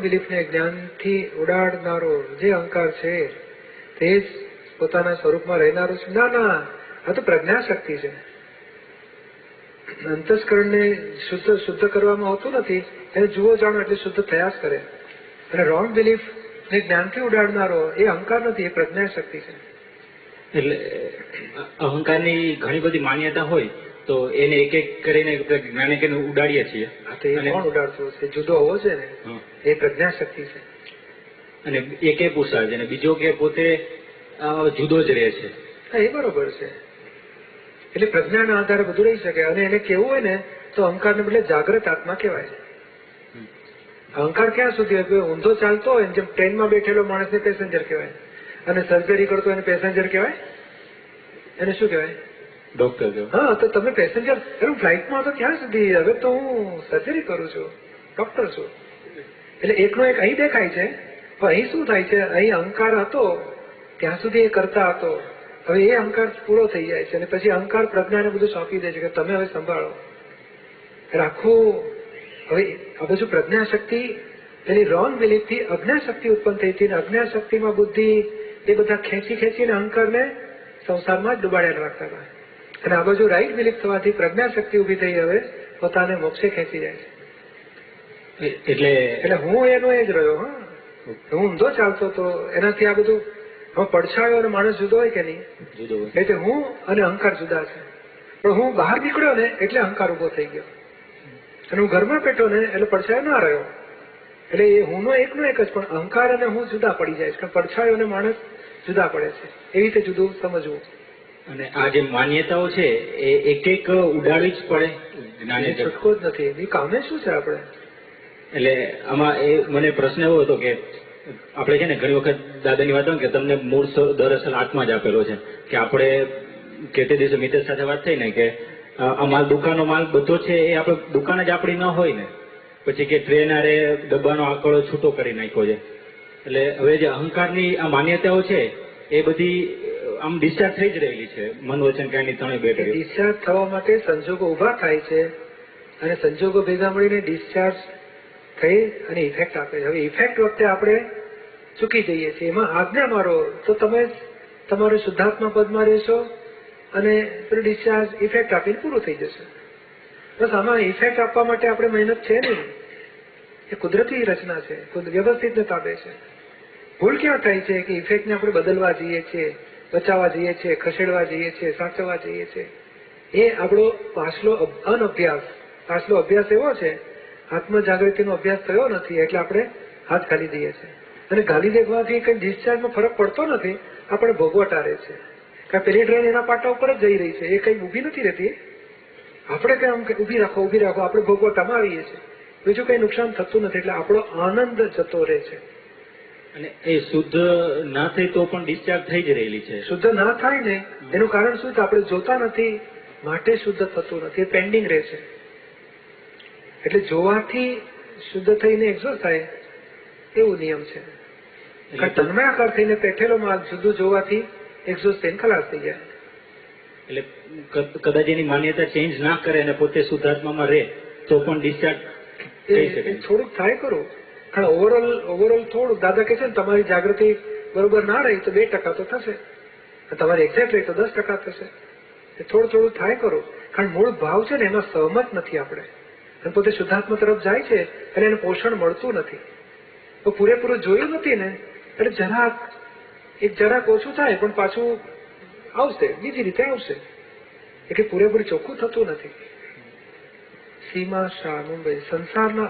બિલીફને જ્ઞાનથી ઉડાડનારો જે અહંકાર છે તે જ પોતાના સ્વરૂપમાં રહેનારો છે? ના ના, આ તો પ્રજ્ઞા શક્તિ છે. અંતસ્કરણને શુદ્ધ કરવામાં આવતું નથી. એને જુઓ જાણો એટલે શુદ્ધ થયા જ કરે. અને રોંગ બિલીફ ને જ્ઞાનથી ઉડાડનારો એ અહંકાર નથી, એ પ્રજ્ઞા શક્તિ છે. એટલે અહંકારની ઘણી બધી માન્યતા હોય તો એને એક એક કરીને જ્ઞાને ઉડાડીએ છીએ. કોણ ઉડાડતું હશે? જુદો હોવો છે ને, એ પ્રજ્ઞા શક્તિ છે. અને એક એ પૂછાય છે અને બીજો કે પોતે જુદો જ રહે છે. હા, એ બરોબર છે. એટલે પ્રજ્ઞાના આધારે બધું રહી શકે. અને એને કેવું હોય ને તો અહંકારને બદલે જાગ્રત આત્મા કહેવાય. અહંકાર ક્યાં સુધી હોય? ઊંધો ચાલતો હોય જેમ ટ્રેનમાં બેઠેલો માણસને પેસેન્જર કહેવાય, અને સર્જરી કરતો એને પેસેન્જર કહેવાય. એને શું કહેવાય? ડોક્ટર. હા, તો તમે પેસેન્જર. હું ફ્લાઇટમાં તો ક્યાં સુધી? હવે તો હું સર્જરી કરું છું, ડોક્ટર છું. એટલે એકનો એક અહીં દેખાય છે, પણ અહીં શું થાય છે? અહીં અહંકાર હતો ત્યાં સુધી એ કરતા હતો. હવે એ અહંકાર પૂરો થઈ જાય છે અને પછી અહંકાર પ્રજ્ઞાને બધું સોંપી દે છે કે તમે હવે સંભાળો. રાખવું. હવે આ બધું પ્રજ્ઞા શક્તિ એની રોંગ બિલીફથી અજ્ઞા શક્તિ ઉત્પન્ન થઈ હતી. અજ્ઞા શક્તિમાં બુદ્ધિ એ બધા ખેંચીને અહંકારને સંસારમાં જ ડુબાડ્યા રાખતા હતા. અને આ બાજુ રાઈટ બિલીફ થવાથી પ્રજ્ઞા શક્તિ ઉભી થઈ, હવે પોતાને મોક્ષે ખેંચી જાય છે. એટલે હું એનો એ જ રહ્યો. હા, હું ઊંધો ચાલતો હતો એનાથી આ બધું. હવે પડછાયો અને માણસ જુદો હોય કે નહીં? જુદો હોય. એટલે હું અને અહંકાર જુદા છે. પણ હું બહાર નીકળ્યો ને એટલે અહંકાર ઉભો થઈ ગયો. અને હું ઘરમાં બેઠો ને એટલે પડછાયો ના રહ્યો. એટલે એ હુંનો એકનો એક જ, પણ અહંકાર અને હું જુદા પડી જાય છે. પડછાયો અને માણસ જુદા પડે છે. એવી રીતે જુદું સમજવું. અને આ જે માન્યતાઓ છે એ એક એક ઉડાડવી જ પડે. જ્ઞાને છૂટકો જ નથી. એ કામે શું છે આપણે? એટલે આમાં એ મને પ્રશ્ન એવો હતો કે આપણે છે ને ઘણી વખત દાદાની વાત હોય કે તમને મૂળ દરઅસલ આત્મા જ આપેલો છે. કે આપણે કે તે દિવસે મિત્ર સાથે વાત થઈ ને કે આ માલ દુકાનનો માલ બધો છે એ આપણે દુકાન જ આપણી ન હોય ને, પછી કે ટ્રેનરે ડબ્બાનો આંકડો છૂટો કરી નાખ્યો છે. એટલે હવે જે અહંકારની આ માન્યતાઓ છે એ બધી આમ ડિસ્ચાર્જ થઈ જ રહેલી છે. મન વચન કાયની ત્રણે બેઠી. ડિસ્ચાર્જ થવા માટે સંજોગો ઉભા થાય છે અને સંજોગો ભેગા મળીને ડિસ્ચાર્જ થઈ અને ઇફેક્ટ આપે છે. હવે ઇફેક્ટ વખતે આપણે ચૂકી જઈએ છીએ. એમાં આજ્ઞા મારો તો તમે તમારે શુદ્ધાત્મા પદમાં રહેશો અને ડિસ્ચાર્જ ઇફેક્ટ આપીને પૂરું થઈ જશે. બસ આમાં ઇફેક્ટ આપવા માટે આપણે મહેનત છે નહીં. એ કુદરતી રચના છે, વ્યવસ્થિતને તાબે છે. ભૂલ ક્યાં થાય છે કે ઇફેક્ટને આપણે બદલવા જઈએ છીએ, બચાવવા જઈએ છીએ, ખસેડવા જઈએ છીએ, સાચવવા જઈએ છીએ. એ આપણો પાછલો અભ્યાસ એવો છે, આત્મ જાગૃતિનો અભ્યાસ થયો નથી એટલે આપણે હાથ ઘાલી દઈએ છીએ. અને ઘાલી દેવાથી કઈ ડિસ્ચાર્જમાં ફરક પડતો નથી, આપણે ભોગવટા રહે છે. કારણ પેલી ટ્રેન એના પાટા ઉપર જ જઈ રહી છે, એ કઈ ઊભી નથી રહેતી. આપણે કઈ આમ ઊભી રાખો આપણે ભોગવટામાં આવીએ છીએ. બીજું કઈ નુકસાન થતું નથી. એટલે આપણો આનંદ જતો રહે છે. અને એ શુદ્ધ ના થઈ તો પણ ડિસ્ચાર્જ થઈ જ રહેલી છે. શુદ્ધ ના થાય ને એનું કારણ શું છે? આપણે જોતા નથી માટે શુદ્ધ થતું નથી, એ પેન્ડિંગ રહે છે. એટલે જોવાથી શુદ્ધ થઈને એક્ઝોસ્ટ થાય એવું નિયમ છે. તન્મયાકાર થઈને પેઠેલો માલ જુદું જોવાથી એક્ઝોસ્ટ થઈને ખલાસ થઈ જાય. એટલે કદાચ એની માન્યતા ચેન્જ ના કરે અને પોતે શુદ્ધાત્મામાં રહે તો પણ ડિસ્ચાર્જ થઈ શકે. થોડુંક થાય કરું. કારણ ઓવરઓલ થોડુંક. દાદા કહે છે ને તમારી જાગૃતિ બરોબર ના રહી તો 2% તો થશે, તમારી એક્ઝેક્ટ રહી તો 10% થશે. થોડું થાય કરું. કારણ મૂળ ભાવ છે ને એમાં સહમત નથી આપણે. અને પોતે શુદ્ધાત્મા તરફ જાય છે અને એને પોષણ મળતું નથી. તો પૂરેપૂરું જોયું નથી ને એટલે જરાક ઓછું થાય પણ પાછું આવશે, બીજી રીતે આવશે. એટલે પૂરેપૂરું ચોખ્ખું થતું નથી. સીમા શાહ, મુંબઈ. સંસારના